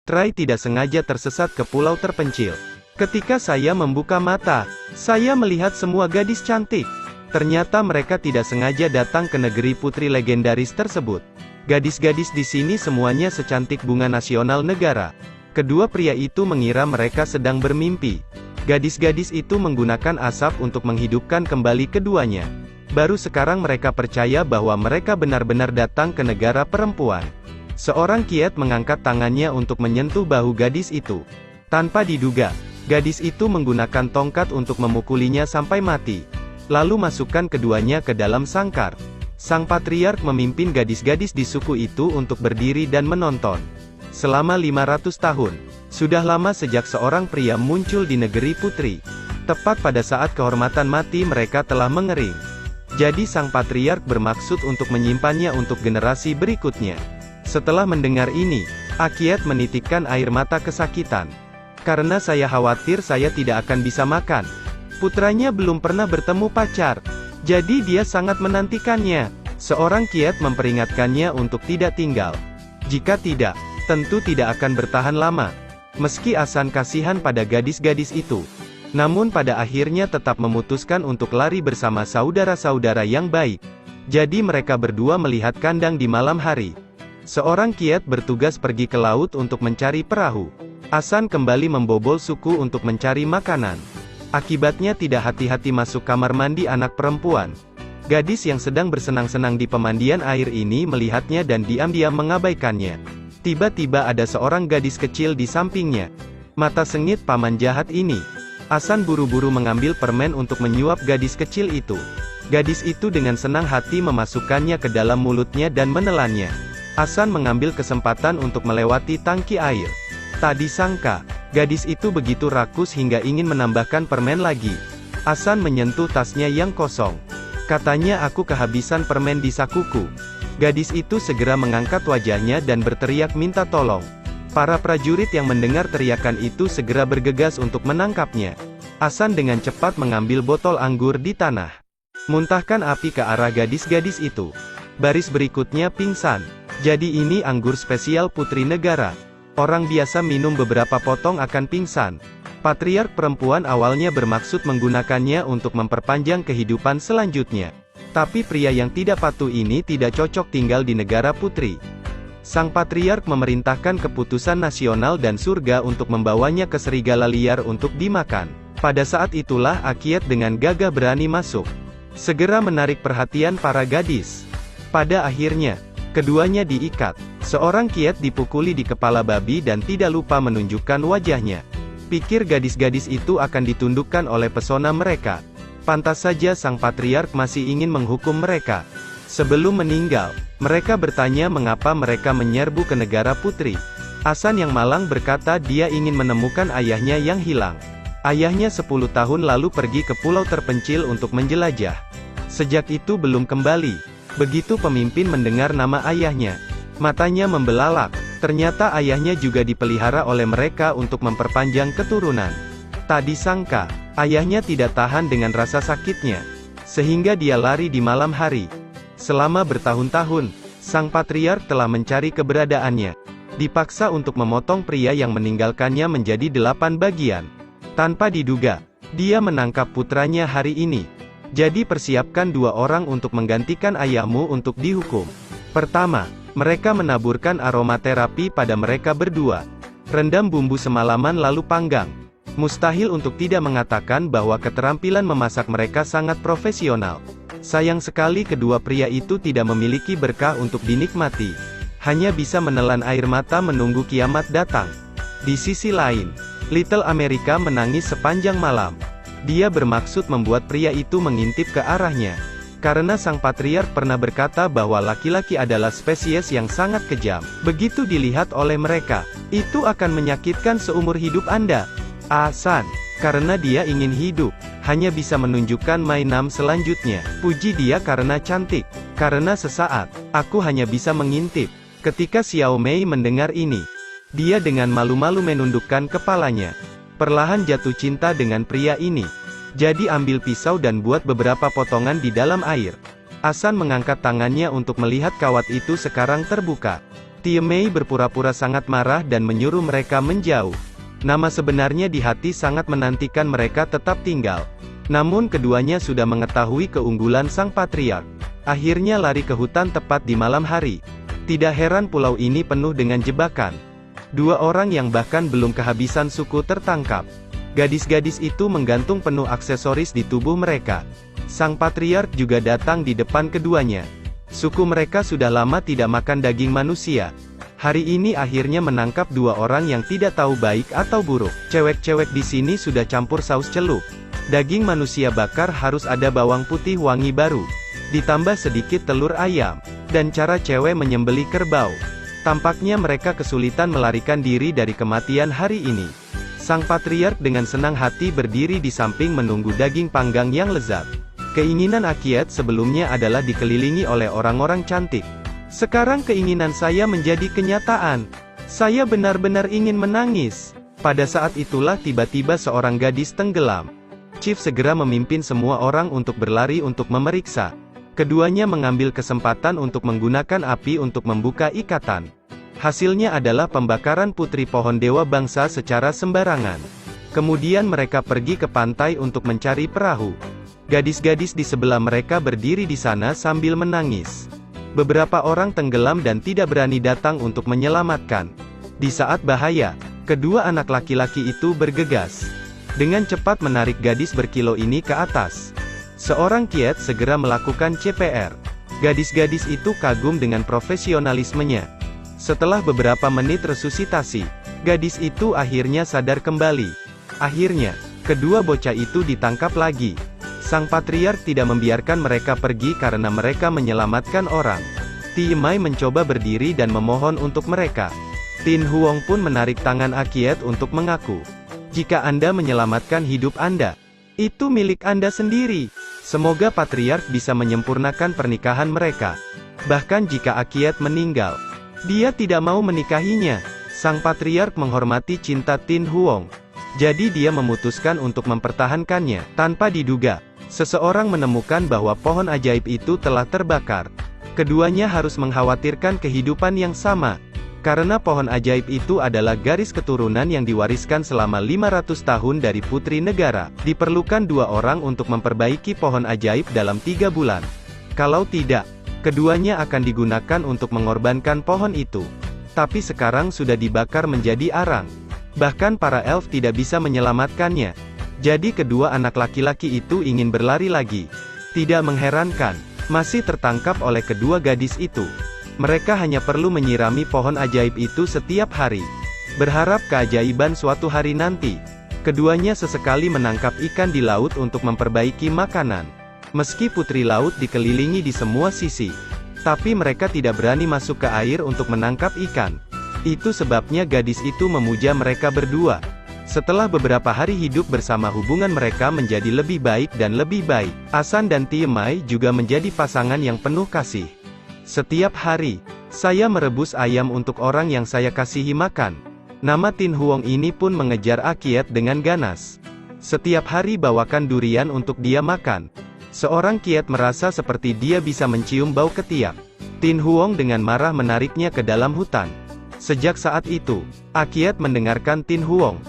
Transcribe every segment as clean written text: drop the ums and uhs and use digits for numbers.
Trai tidak sengaja tersesat ke pulau terpencil. Ketika saya membuka mata, saya melihat semua gadis cantik. Ternyata mereka tidak sengaja datang ke negeri putri legendaris tersebut. Gadis-gadis di sini semuanya secantik bunga nasional negara. Kedua pria itu mengira mereka sedang bermimpi. Gadis-gadis itu menggunakan asap untuk menghidupkan kembali keduanya. Baru sekarang mereka percaya bahwa mereka benar-benar datang ke negara perempuan. Seorang kiat mengangkat tangannya untuk menyentuh bahu gadis itu. Tanpa diduga, gadis itu menggunakan tongkat untuk memukulinya sampai mati. Lalu masukkan keduanya ke dalam sangkar. Sang patriark memimpin gadis-gadis di suku itu untuk berdiri dan menonton. Selama 500 tahun, sudah lama sejak seorang pria muncul di negeri putri. Tepat pada saat kehormatan mati mereka telah mengering. Jadi sang patriark bermaksud untuk menyimpannya untuk generasi berikutnya. Setelah mendengar ini, Akyat menitikkan air mata kesakitan. Karena saya khawatir saya tidak akan bisa makan. Putranya belum pernah bertemu pacar. Jadi dia sangat menantikannya. Seorang kiat memperingatkannya untuk tidak tinggal. Jika tidak, tentu tidak akan bertahan lama. Meski Hasan kasihan pada gadis-gadis itu, namun pada akhirnya tetap memutuskan untuk lari bersama saudara-saudara yang baik. Jadi mereka berdua melihat kandang di malam hari. Seorang kiat bertugas pergi ke laut untuk mencari perahu. Hasan kembali membobol suku untuk mencari makanan. Akibatnya tidak hati-hati masuk kamar mandi anak perempuan. Gadis yang sedang bersenang-senang di pemandian air ini melihatnya dan diam-diam mengabaikannya. Tiba-tiba ada seorang gadis kecil di sampingnya. Mata sengit paman jahat ini. Hasan buru-buru mengambil permen untuk menyuap gadis kecil itu. Gadis itu dengan senang hati memasukkannya ke dalam mulutnya dan menelannya. Hasan mengambil kesempatan untuk melewati tangki air. Tak disangka, gadis itu begitu rakus hingga ingin menambahkan permen lagi. Hasan menyentuh tasnya yang kosong. Katanya, aku kehabisan permen di sakuku. Gadis itu segera mengangkat wajahnya dan berteriak minta tolong. Para prajurit yang mendengar teriakan itu segera bergegas untuk menangkapnya. Hasan dengan cepat mengambil botol anggur di tanah. Muntahkan api ke arah gadis-gadis itu. Baris berikutnya pingsan. Jadi ini anggur spesial putri negara. Orang biasa minum beberapa potong akan pingsan. Patriark perempuan awalnya bermaksud menggunakannya untuk memperpanjang kehidupan selanjutnya. Tapi pria yang tidak patuh ini tidak cocok tinggal di negara putri. Sang patriark memerintahkan keputusan nasional dan surga untuk membawanya ke serigala liar untuk dimakan. Pada saat itulah Akyat dengan gagah berani masuk. Segera menarik perhatian para gadis. Pada akhirnya, keduanya diikat. Seorang kiat dipukuli di kepala babi dan tidak lupa menunjukkan wajahnya. Pikir gadis-gadis itu akan ditundukkan oleh pesona mereka. Pantas saja sang patriark masih ingin menghukum mereka. Sebelum meninggal, mereka bertanya mengapa mereka menyerbu ke negara putri. Hasan yang malang berkata dia ingin menemukan ayahnya yang hilang. Ayahnya 10 tahun lalu pergi ke pulau terpencil untuk menjelajah. Sejak itu belum kembali. Begitu pemimpin mendengar nama ayahnya, matanya membelalak. Ternyata ayahnya juga dipelihara oleh mereka untuk memperpanjang keturunan. Tak disangka, ayahnya tidak tahan dengan rasa sakitnya, sehingga dia lari di malam hari. Selama bertahun-tahun, sang patriark telah mencari keberadaannya. Dipaksa untuk memotong pria yang meninggalkannya menjadi 8 bagian. Tanpa diduga, dia menangkap putranya hari ini. Jadi persiapkan 2 orang untuk menggantikan ayahmu untuk dihukum. Pertama, mereka menaburkan aromaterapi pada mereka berdua. Rendam bumbu semalaman lalu panggang. Mustahil untuk tidak mengatakan bahwa keterampilan memasak mereka sangat profesional. Sayang sekali kedua pria itu tidak memiliki berkah untuk dinikmati. Hanya bisa menelan air mata menunggu kiamat datang. Di sisi lain, Little America menangis sepanjang malam. Dia bermaksud membuat pria itu mengintip ke arahnya. Karena sang patriark pernah berkata bahwa laki-laki adalah spesies yang sangat kejam. Begitu dilihat oleh mereka, itu akan menyakitkan seumur hidup Anda. Hasan, karena dia ingin hidup, hanya bisa menunjukkan mainan selanjutnya. Puji dia karena cantik. Karena sesaat, aku hanya bisa mengintip. Ketika Xiao Mei mendengar ini, dia dengan malu-malu menundukkan kepalanya. Perlahan jatuh cinta dengan pria ini. Jadi ambil pisau dan buat beberapa potongan di dalam air. Hasan mengangkat tangannya untuk melihat kawat itu sekarang terbuka. Tiemei berpura-pura sangat marah dan menyuruh mereka menjauh. Nama sebenarnya di hati sangat menantikan mereka tetap tinggal. Namun keduanya sudah mengetahui keunggulan sang patriark. Akhirnya lari ke hutan tepat di malam hari. Tidak heran pulau ini penuh dengan jebakan. Dua orang yang bahkan belum kehabisan suku tertangkap. Gadis-gadis itu menggantung penuh aksesoris di tubuh mereka. Sang patriark juga datang di depan keduanya. Suku mereka sudah lama tidak makan daging manusia. Hari ini akhirnya menangkap dua orang yang tidak tahu baik atau buruk. Cewek-cewek di sini sudah campur saus celup. Daging manusia bakar harus ada bawang putih wangi baru. Ditambah sedikit telur ayam. Dan cara cewek menyembelih kerbau. Tampaknya mereka kesulitan melarikan diri dari kematian hari ini. Sang patriark dengan senang hati berdiri di samping menunggu daging panggang yang lezat. Keinginan Aqiet sebelumnya adalah dikelilingi oleh orang-orang cantik. Sekarang keinginan saya menjadi kenyataan. Saya benar-benar ingin menangis. Pada saat itulah tiba-tiba seorang gadis tenggelam. Chief segera memimpin semua orang untuk berlari untuk memeriksa. Keduanya mengambil kesempatan untuk menggunakan api untuk membuka ikatan. Hasilnya adalah pembakaran putri pohon dewa bangsa secara sembarangan. Kemudian mereka pergi ke pantai untuk mencari perahu. Gadis-gadis di sebelah mereka berdiri di sana sambil menangis. Beberapa orang tenggelam dan tidak berani datang untuk menyelamatkan. Di saat bahaya, kedua anak laki-laki itu bergegas. Dengan cepat menarik gadis berkilo ini ke atas. Seorang Qiet segera melakukan CPR. Gadis-gadis itu kagum dengan profesionalismenya. Setelah beberapa menit resusitasi, gadis itu akhirnya sadar kembali. Akhirnya, kedua bocah itu ditangkap lagi. Sang patriark tidak membiarkan mereka pergi karena mereka menyelamatkan orang. Tiemei mencoba berdiri dan memohon untuk mereka. Tin Huong pun menarik tangan Aqiet untuk mengaku. Jika Anda menyelamatkan hidup Anda, itu milik Anda sendiri. Semoga patriark bisa menyempurnakan pernikahan mereka. Bahkan jika Aqiet meninggal, dia tidak mau menikahinya. Sang patriark menghormati cinta Tin Huong. Jadi dia memutuskan untuk mempertahankannya. Tanpa diduga, seseorang menemukan bahwa pohon ajaib itu telah terbakar. Keduanya harus mengkhawatirkan kehidupan yang sama. Karena pohon ajaib itu adalah garis keturunan yang diwariskan selama 500 tahun dari putri negara. Diperlukan dua orang untuk memperbaiki pohon ajaib dalam 3 bulan. Kalau tidak, keduanya akan digunakan untuk mengorbankan pohon itu. Tapi sekarang sudah dibakar menjadi arang. Bahkan para elf tidak bisa menyelamatkannya. Jadi kedua anak laki-laki itu ingin berlari lagi. Tidak mengherankan, masih tertangkap oleh kedua gadis itu. Mereka hanya perlu menyirami pohon ajaib itu setiap hari. Berharap keajaiban suatu hari nanti. Keduanya sesekali menangkap ikan di laut untuk memperbaiki makanan. Meski putri laut dikelilingi di semua sisi, tapi mereka tidak berani masuk ke air untuk menangkap ikan. Itu sebabnya gadis itu memuja mereka berdua. Setelah beberapa hari hidup bersama, hubungan mereka menjadi lebih baik dan lebih baik. Asan dan Tiemei juga menjadi pasangan yang penuh kasih. Setiap hari, saya merebus ayam untuk orang yang saya kasihi makan. Nama Tin Huong ini pun mengejar Aqiet dengan ganas. Setiap hari bawakan durian untuk dia makan. Seorang Qiet merasa seperti dia bisa mencium bau ketiak. Tin Huong dengan marah menariknya ke dalam hutan. Sejak saat itu, Aqiet mendengarkan Tin Huong.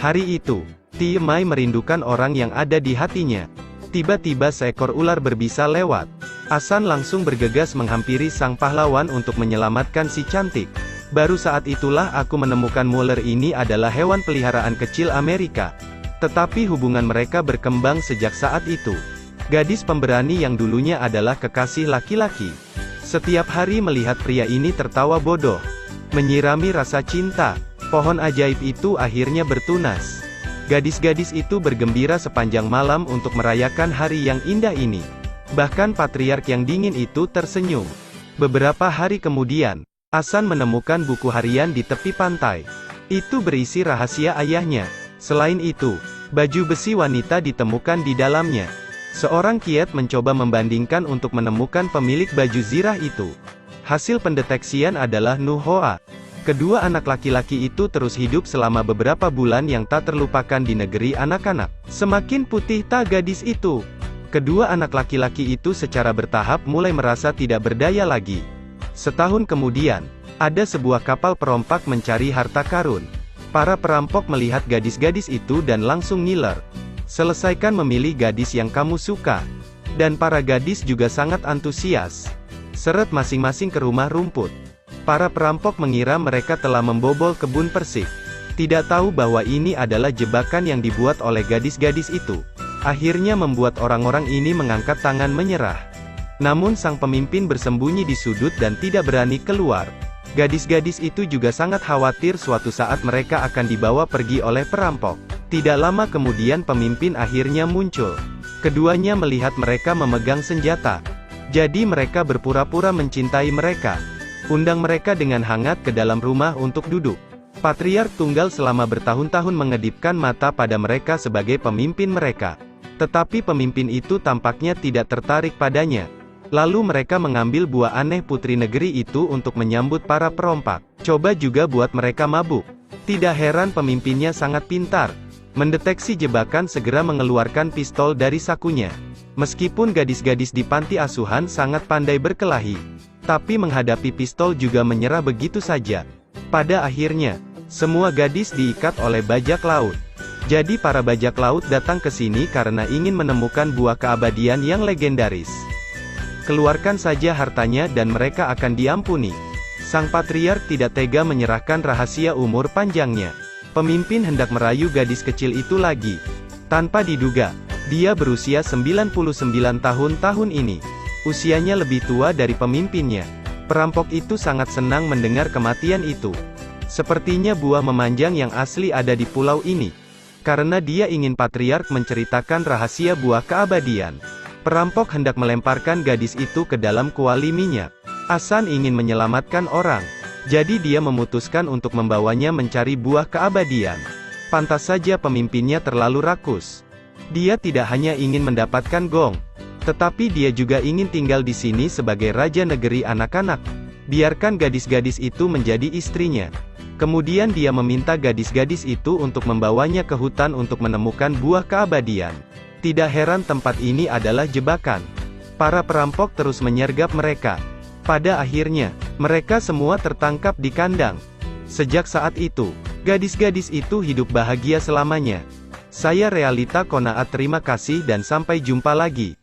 Hari itu, Tiemei merindukan orang yang ada di hatinya. Tiba-tiba seekor ular berbisa lewat. Asan langsung bergegas menghampiri sang pahlawan untuk menyelamatkan si cantik. Baru saat itulah aku menemukan Mueller ini adalah hewan peliharaan kecil Amerika. Tetapi hubungan mereka berkembang sejak saat itu. Gadis pemberani yang dulunya adalah kekasih laki-laki. Setiap hari melihat pria ini tertawa bodoh. Menyirami rasa cinta. Pohon ajaib itu akhirnya bertunas. Gadis-gadis itu bergembira sepanjang malam untuk merayakan hari yang indah ini. Bahkan patriark yang dingin itu tersenyum. Beberapa hari kemudian, Asan menemukan buku harian di tepi pantai. Itu berisi rahasia ayahnya. Selain itu, baju besi wanita ditemukan di dalamnya. Seorang Qiet mencoba membandingkan untuk menemukan pemilik baju zirah itu. Hasil pendeteksian adalah Nu Hoa. Kedua anak laki-laki itu terus hidup selama beberapa bulan yang tak terlupakan di negeri anak-anak. Semakin putih tak gadis itu. Kedua anak laki-laki itu secara bertahap mulai merasa tidak berdaya lagi. Setahun kemudian, Ada sebuah kapal perompak mencari harta karun. Para perampok melihat gadis-gadis itu dan langsung ngiler. Selesaikan memilih gadis yang kamu suka. Dan para gadis juga sangat antusias. Seret masing-masing ke rumah rumput. Para perampok mengira mereka telah membobol kebun persik. Tidak tahu bahwa ini adalah jebakan yang dibuat oleh gadis-gadis itu. Akhirnya membuat orang-orang ini mengangkat tangan menyerah. Namun sang pemimpin bersembunyi di sudut dan tidak berani keluar. Gadis-gadis itu juga sangat khawatir suatu saat mereka akan dibawa pergi oleh perampok. Tidak lama kemudian pemimpin akhirnya muncul. Keduanya melihat mereka memegang senjata. Jadi mereka berpura-pura mencintai mereka. Undang mereka dengan hangat ke dalam rumah untuk duduk. Patriark tunggal selama bertahun-tahun mengedipkan mata pada mereka sebagai pemimpin mereka. Tetapi pemimpin itu tampaknya tidak tertarik padanya. Lalu mereka mengambil buah aneh putri negeri itu untuk menyambut para perompak. Coba juga buat mereka mabuk. Tidak heran pemimpinnya sangat pintar. Mendeteksi jebakan segera mengeluarkan pistol dari sakunya. Meskipun gadis-gadis di panti asuhan sangat pandai berkelahi, tapi menghadapi pistol juga menyerah begitu saja. Pada akhirnya, semua gadis diikat oleh bajak laut. Jadi para bajak laut datang ke sini karena ingin menemukan buah keabadian yang legendaris. Keluarkan saja hartanya dan mereka akan diampuni. Sang patriark tidak tega menyerahkan rahasia umur panjangnya. Pemimpin hendak merayu gadis kecil itu lagi. Tanpa diduga, dia berusia 99 tahun ini. Usianya lebih tua dari pemimpinnya. Perampok itu sangat senang mendengar kematian itu. Sepertinya buah memanjang yang asli ada di pulau ini. Karena dia ingin patriark menceritakan rahasia buah keabadian. Perampok hendak melemparkan gadis itu ke dalam kuali minyak. Hasan ingin menyelamatkan orang. Jadi dia memutuskan untuk membawanya mencari buah keabadian. Pantas saja pemimpinnya terlalu rakus. Dia tidak hanya ingin mendapatkan gong, tetapi dia juga ingin tinggal di sini sebagai raja negeri anak-anak. Biarkan gadis-gadis itu menjadi istrinya. Kemudian dia meminta gadis-gadis itu untuk membawanya ke hutan untuk menemukan buah keabadian. Tidak heran tempat ini adalah jebakan. Para perampok terus menyergap mereka. Pada akhirnya, mereka semua tertangkap di kandang. Sejak saat itu, gadis-gadis itu hidup bahagia selamanya. Saya Realita Konaat, terima kasih dan sampai jumpa lagi.